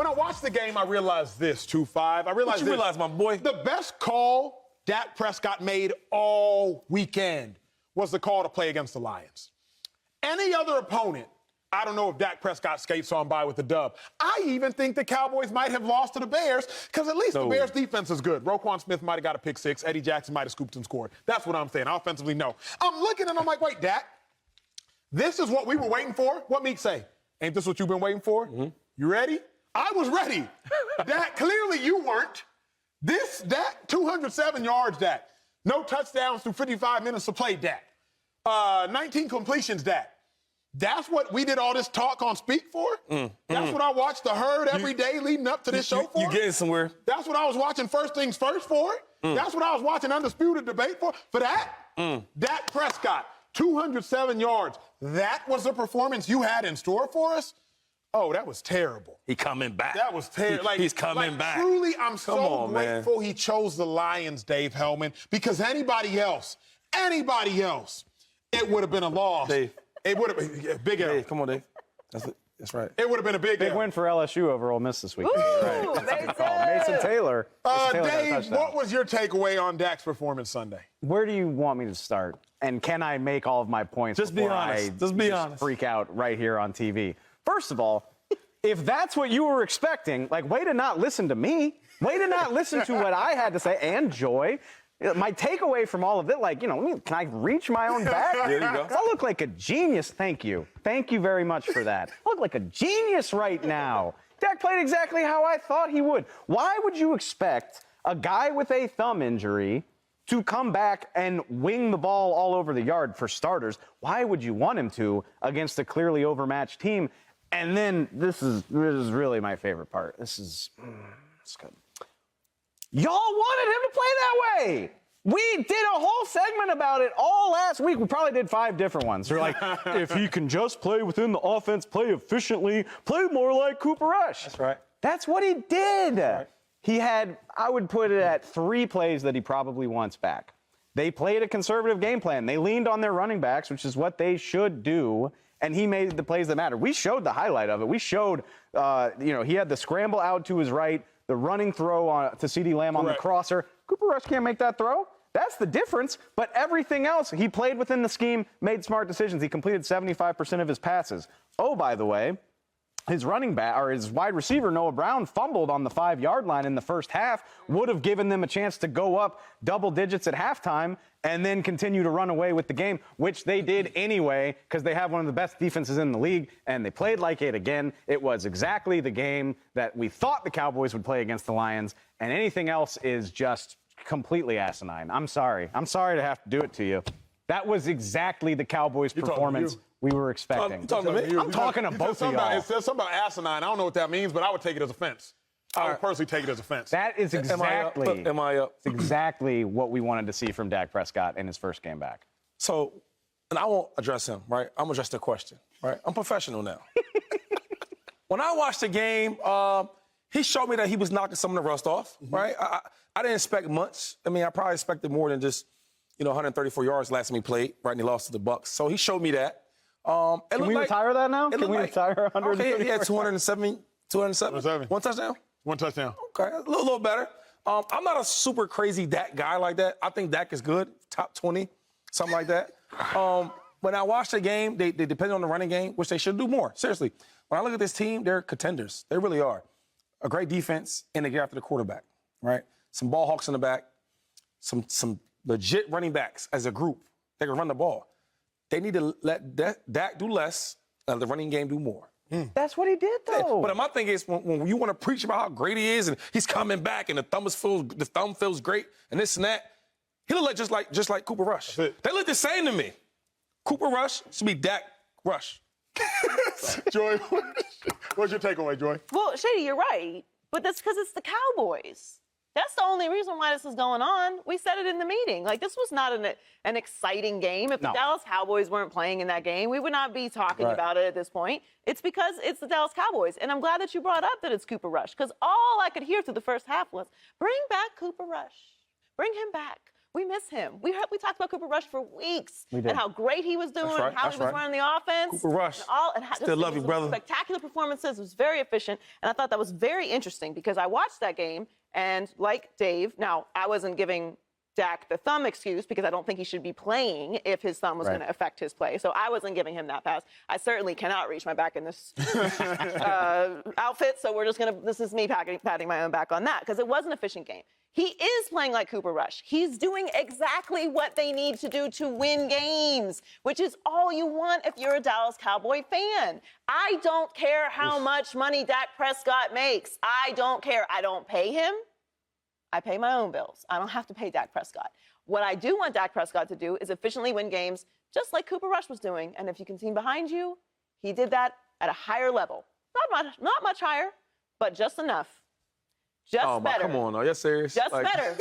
When I watched the game, I realized this, 2-5. I realized What you realize, my boy? The best call Dak Prescott made all weekend was the call to play against the Lions. Any other opponent, I don't know if Dak Prescott skates on by with the dub. I even think the Cowboys might have lost to the Bears because at least the Bears' defense is good. Roquan Smith might have got a pick six. Eddie Jackson might have scooped and scored. That's what I'm saying. Offensively, no. I'm looking and I'm like, wait, Dak, this is what we were waiting for? What Meek say? Ain't this what you've been waiting for? Mm-hmm. You ready? I was ready. Dak, clearly you weren't. Dak, 207 yards, Dak. No touchdowns through 55 minutes of play, Dak. 19 completions, Dak. That's what we did all this talk on Speak for? That's what I watched the Herd every day leading up to this show for? You getting somewhere. That's what I was watching First Things First for? That's what I was watching Undisputed Debate for? For that? Dak Prescott, 207 yards. That was the performance you had in store for us? Oh, that was terrible. He coming back. That was terrible. He's coming back. Truly, I'm so grateful he chose the Lions, Dave Helman, because anybody else, it would have been a loss. Dave. It would have been a big L. Dave, come on, Dave. That's right. It would have been a big L. win for LSU over Ole Miss this week. Ooh, Mason Taylor. Dave, what was your takeaway on Dak's performance Sunday? Where do you want me to start? And can I make all of my points Just be honest. Just be honest. Freak out right here on TV. First of all, if that's what you were expecting, like, way to not listen to me. Way to not listen to what I had to say, and Joy. My takeaway from all of it, like, can I reach my own back? There you go. I look like a genius. Thank you. Thank you very much for that. I look like a genius right now. Dak played exactly how I thought he would. Why would you expect a guy with a thumb injury to come back and wing the ball all over the yard for starters? Why would you want him to against a clearly overmatched team? And then this is really my favorite part. It's good. Y'all wanted him to play that way. We did a whole segment about it all last week. We probably did 5 different ones. They're like, if he can just play within the offense, play efficiently, play more like Cooper Rush. That's right. That's what he did. Right. He had, I would put it at 3 plays that he probably wants back. They played a conservative game plan. They leaned on their running backs, which is what they should do, and he made the plays that matter. We showed the highlight of it. We showed, he had the scramble out to his right, the running throw to CeeDee Lamb on the crosser. Cooper Rush can't make that throw. That's the difference. But everything else, he played within the scheme, made smart decisions. He completed 75% of his passes. Oh, by the way, his running back or his wide receiver, Noah Brown, fumbled on the 5-yard line in the first half, would have given them a chance to go up double digits at halftime and then continue to run away with the game, which they did anyway because they have one of the best defenses in the league, and they played like it again. It was exactly the game that we thought the Cowboys would play against the Lions, and anything else is just completely asinine. I'm sorry. I'm sorry to have to do it to you. That was exactly the Cowboys' performance we were expecting. I'm talking to both of y'all. It says something about asinine. I don't know what that means, but I would take it as offense. I would personally take it as offense. That is exactly, exactly what we wanted to see from Dak Prescott in his first game back. So, and I won't address him, right? I'm going to address the question, right? I'm professional now. When I watched the game, he showed me that he was knocking some of the rust off, right? I didn't expect much. I mean, I probably expected more than just, 134 yards last time he played, right? And he lost to the Bucs. So he showed me that. Can we retire that now? Can we retire 134? Okay, he had 207. One touchdown? One touchdown. Okay, a little better. I'm not a super crazy Dak guy like that. I think Dak is good, top 20, something like that. When I watched the game, they depended on the running game, which they should do more. Seriously, when I look at this team, they're contenders. They really are. A great defense, and they get after the quarterback, right? Some ball hawks in the back, some legit running backs as a group. They can run the ball. They need to let Dak do less and the running game do more. That's what he did, though. But my thing is, when you want to preach about how great he is and he's coming back and the thumb feels great and this and that, he look like just like Cooper Rush. They look the same to me. Cooper Rush should be Dak Rush. Joy, what's your takeaway, Joy? Well, Shady, you're right, but that's because it's the Cowboys. That's the only reason why this is going on. We said it in the meeting. Like, this was not an exciting game. If the Dallas Cowboys weren't playing in that game, we would not be talking about it at this point. It's because it's the Dallas Cowboys. And I'm glad that you brought up that it's Cooper Rush, because all I could hear through the first half was, bring back Cooper Rush. Bring him back. We miss him. We talked about Cooper Rush for weeks We did. and how great he was doing, That's right, and how that's he was right. running the offense. Cooper Rush. Still love you, brother. Spectacular performances. It was very efficient, and I thought that was very interesting because I watched that game, and like Dave, now I wasn't giving Dak the thumb excuse because I don't think he should be playing if his thumb was Right. going to affect his play. So I wasn't giving him that pass. I certainly cannot reach my back in this outfit. So this is me patting my own back on that because it was an efficient game. He is playing like Cooper Rush. He's doing exactly what they need to do to win games, which is all you want if you're a Dallas Cowboy fan. I don't care how much money Dak Prescott makes. I don't care. I don't pay him. I pay my own bills. I don't have to pay Dak Prescott. What I do want Dak Prescott to do is efficiently win games, just like Cooper Rush was doing. And if you can see behind you, he did that at a higher level. Not much higher, but just enough. Just better. Come on, are you serious? Just better.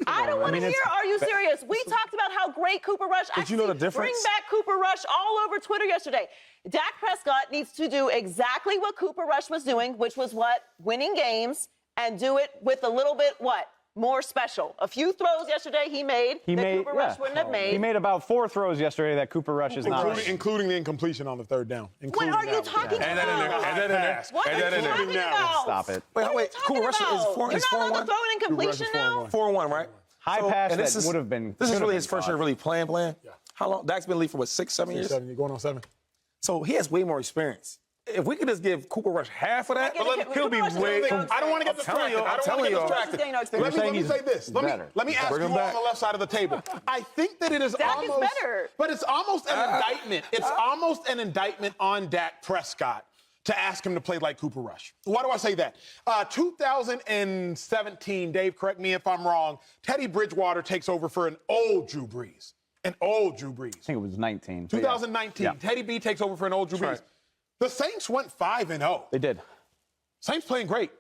I don't want to hear, are you serious? We talked about how great Cooper Rush But you know the difference? Bring back Cooper Rush all over Twitter yesterday. Dak Prescott needs to do exactly what Cooper Rush was doing, which was what? Winning games, and do it with a little bit, what? More special. A few throws yesterday he made Cooper Rush wouldn't have made. He made about 4 throws yesterday that Cooper Rush is not. Including the incompletion on the third down. What are you talking about? Add that in there. Add that in there. What Add are that you in there. talking about? Stop it. What are Wait, you talking Cooper Rush is about? four- You're is not allowed 4-1? to throw an incompletion now? 4-1, right? High pass and that would have been. This is could really have his been first year caught. really playing. Yeah. How long? Dak's been in the league for what, 6-7 years? 7, you're going on 7. So he has way more experience. If we could just give Cooper Rush half of that, he'll be way. I don't want to get distracted. I don't want to get distracted. Let me say this. Let me ask you all on the left side of the table. I think that it is Dak almost, is better. but it's almost an indictment. It's almost an indictment on Dak Prescott to ask him to play like Cooper Rush. Why do I say that? 2017, Dave, correct me if I'm wrong, Teddy Bridgewater takes over for an old Drew Brees. An old Drew Brees. I think it was 19. 2019, Yeah. Teddy B takes over for an old Drew Brees. right. The Saints went 5-0. They did. Saints playing great.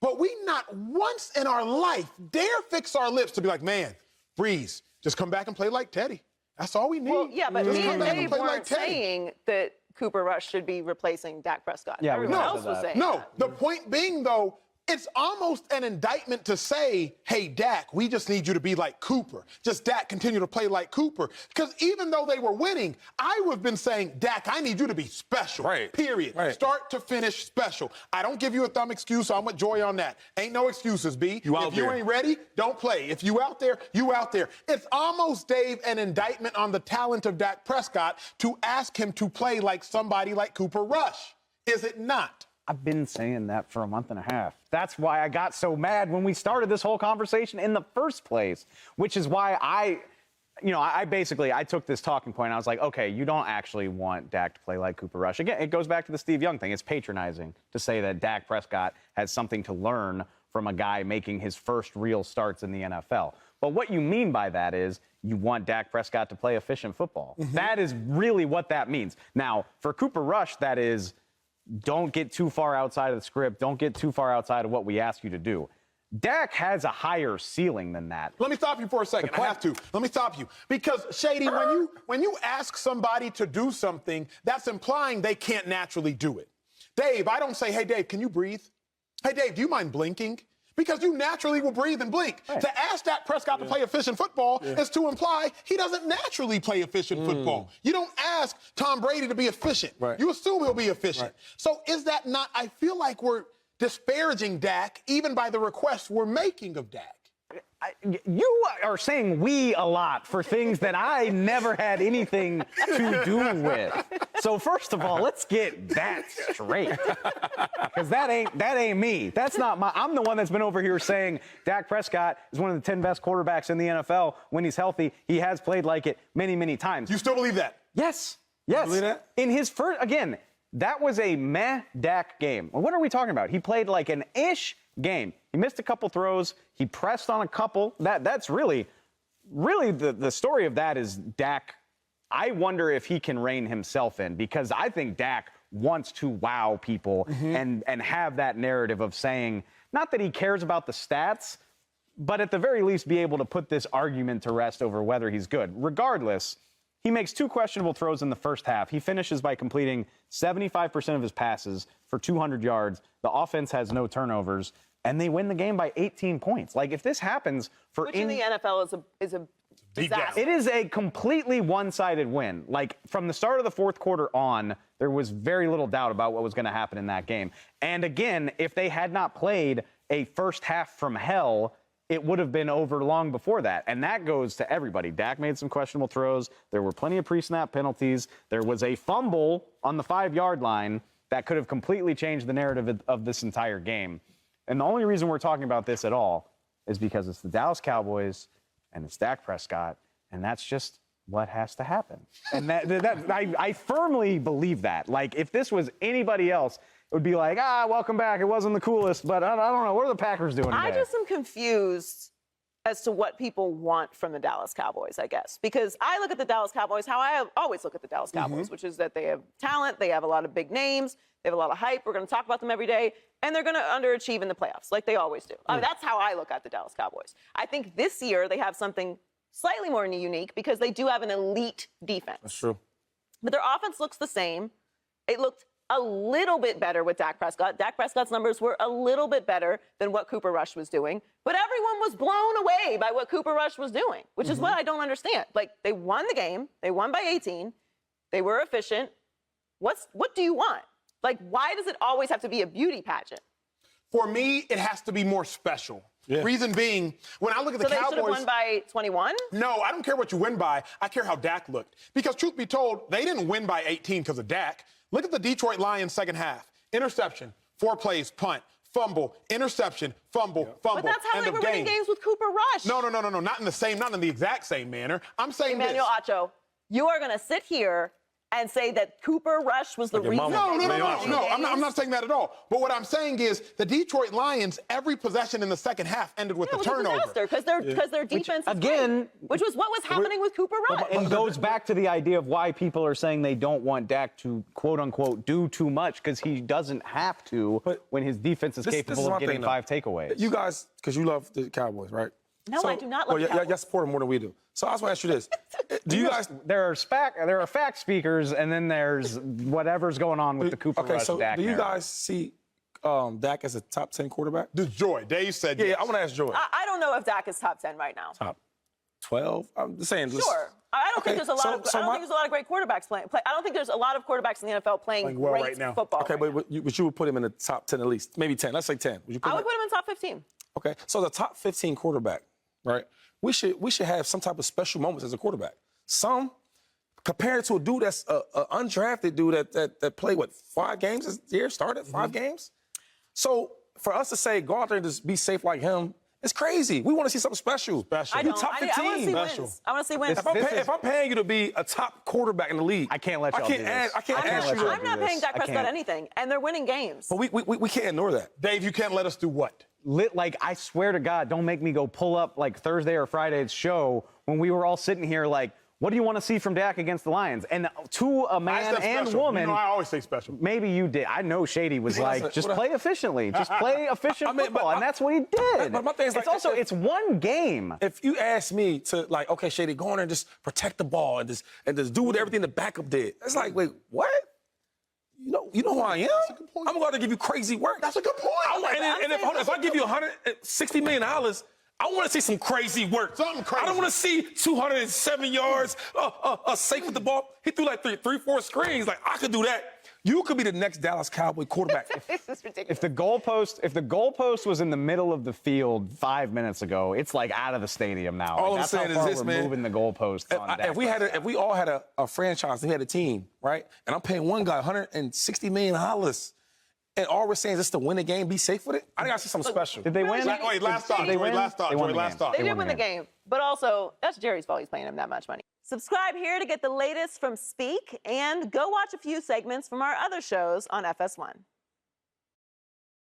But we not once in our life dare fix our lips to be like, man, Breeze, just come back and play like Teddy. That's all we need. Well, yeah, but Just me come and back Dave play weren't like Teddy. saying that Cooper Rush should be replacing Dak Prescott. Yeah, we Everyone never else said was that. saying No, that. the point being, though, it's almost an indictment to say, hey, Dak, we just need you to be like Cooper. Just Dak, continue to play like Cooper. Because even though they were winning, I would have been saying, Dak, I need you to be special. Right. Period. Right. Start to finish special. I don't give you a thumb excuse, so I'm with Joy on that. Ain't no excuses, B. You out if you there. ain't ready, don't play. If you out there, you out there. It's almost, Dave, an indictment on the talent of Dak Prescott to ask him to play like somebody like Cooper Rush. Is it not? I've been saying that for a month and a half. That's why I got so mad when we started this whole conversation in the first place, which is why I took this talking point. I was like, okay, you don't actually want Dak to play like Cooper Rush. Again, it goes back to the Steve Young thing. It's patronizing to say that Dak Prescott has something to learn from a guy making his first real starts in the NFL. But what you mean by that is you want Dak Prescott to play efficient football. Mm-hmm. That is really what that means. Now, for Cooper Rush, that is, don't get too far outside of the script. Don't get too far outside of what we ask you to do. Dak has a higher ceiling than that. Let me stop you for a second. I have to. Let me stop you. Because, Shady, when you ask somebody to do something, that's implying they can't naturally do it. Dave, I don't say, hey, Dave, can you breathe? Hey, Dave, do you mind blinking? Because you naturally will breathe and blink. Right. To ask Dak Prescott to play efficient football is to imply he doesn't naturally play efficient football. You don't ask Tom Brady to be efficient. Right. You assume he'll be efficient. Right. So is that not, I feel like we're disparaging Dak even by the requests we're making of Dak. You are saying we a lot for things that I never had anything to do with. So first of all, let's get that straight. Because that ain't me. That's not I'm the one that's been over here saying Dak Prescott is one of the 10 best quarterbacks in the NFL when he's healthy. He has played like it many, many times. You still believe that? Yes. Yes. Believe that? In his first, again, that was a meh Dak game. What are we talking about? He played like an ish game. He missed a couple throws. He pressed on a couple. That's really the story of that is Dak. I wonder if he can rein himself in because I think Dak wants to wow people and have that narrative of saying, not that he cares about the stats, but at the very least be able to put this argument to rest over whether he's good. Regardless, he makes 2 questionable throws in the first half. He finishes by completing 75% of his passes for 200 yards. The offense has no turnovers, and they win the game by 18 points. Like, if this happens for... Which in the NFL is a Deep down. disaster. It is a completely one-sided win. Like, from the start of the fourth quarter on, there was very little doubt about what was going to happen in that game. And again, if they had not played a first half from hell, it would have been over long before that. And that goes to everybody. Dak made some questionable throws. There were plenty of pre-snap penalties. There was a fumble on the 5-yard line that could have completely changed the narrative of this entire game. And the only reason we're talking about this at all is because it's the Dallas Cowboys and it's Dak Prescott, and that's just what has to happen. And I firmly believe that. Like, if this was anybody else, it would be like, welcome back. It wasn't the coolest, but I don't know. What are the Packers doing today? I just am confused as to what people want from the Dallas Cowboys, I guess. Because I look at the Dallas Cowboys how I always look at the Dallas Cowboys, which is that they have talent, they have a lot of big names, they have a lot of hype. We're going to talk about them every day, and they're going to underachieve in the playoffs, like they always do. I mean, that's how I look at the Dallas Cowboys. I think this year they have something slightly more unique because they do have an elite defense. That's true. But their offense looks the same. It looked a little bit better with Dak Prescott. Dak Prescott's numbers were a little bit better than what Cooper Rush was doing. But everyone was blown away by what Cooper Rush was doing, which is what I don't understand. Like, they won the game. They won by 18. They were efficient. What do you want? Like, why does it always have to be a beauty pageant? For me, it has to be more special. Yeah. Reason being, when I look at the Cowboys... So they should have won by 21? No, I don't care what you win by. I care how Dak looked. Because truth be told, they didn't win by 18 because of Dak. Look at the Detroit Lions second half. Interception, 4 plays, punt, fumble, interception, fumble, fumble. But that's how they were winning games with Cooper Rush. No. Not in the exact same manner. I'm saying Emmanuel Acho, you are going to sit here and say that Cooper Rush was the reason. No. I'm not saying that at all. But what I'm saying is the Detroit Lions, every possession in the second half ended with a turnover. Because their defense is again, great, which was what was happening with Cooper Rush. And goes back to the idea of why people are saying they don't want Dak to, quote unquote, do too much, because he doesn't have to when his defense is capable of getting 5 takeaways. You guys, because you love the Cowboys, right? No, I do not love the Cowboys. Y'all support them more than we do. So I was going to ask you this. Do you guys... There are fact speakers, and then there's whatever's going on with the Cooper Rush Dak do you narrative. guys see Dak as a top 10 quarterback? This is Joy. Dave said yes. Yeah, I want to ask Joy. I don't know if Dak is top 10 right now. Top 12? I'm just saying. Sure. I don't think there's a lot of. I don't think there's a lot of great quarterbacks playing. I don't think there's a lot of quarterbacks in the NFL playing well great right now. football. Okay, right but you would put him in the top 10 at least. Maybe 10. Let's say 10. I would put him in top 15. Okay, so the top 15 quarterback, right? We should have some type of special moments as a quarterback. Some compared to a dude that's an undrafted dude that played 5 games this year, started 5 games. So for us to say go out there and just be safe like him, it's crazy. We want to see something special. I don't. Top 15. I want to see wins. I want to see wins. If I'm paying you to be a top quarterback in the league, I can't let y'all do this. I can't ask you. I'm not paying Dak Prescott anything, and they're winning games. But we can't ignore that. Dave, you can't let us do what? Like, I swear to God, don't make me go pull up like Thursday or Friday's show when we were all sitting here like, what do you want to see from Dak against the Lions? And to a man and special. woman, I always say special. Maybe you did. I know Shady was like, just play efficiently. Just play efficient football. And that's what he did. But my thing is it's one game. If you ask me to, like, okay, Shady, go in there and just protect the ball and just do everything the backup did. It's like, wait, what? You know who I am? I'm going to give you crazy work. That's a good point. If I give you $160 million, I want to see some crazy work. Something crazy. I don't want to see 207 yards, safe with the ball. He threw like 3-4 screens. Like, I could do that. You could be the next Dallas Cowboy quarterback. This is ridiculous. If the goalpost was in the middle of the field 5 minutes ago, it's like out of the stadium now. All like, I'm saying is this, we're man. moving the goalposts on Dak. If we all had a franchise, we had a team, right? And I'm paying one guy $160 million, and all we're saying is just to win the game, be safe with it. I think I see something special. Did they win? Last thought. They win? Last thought. They did win the game, but also that's Jerry's fault. He's paying him that much money. Subscribe here to get the latest from Speak, and go watch a few segments from our other shows on FS1.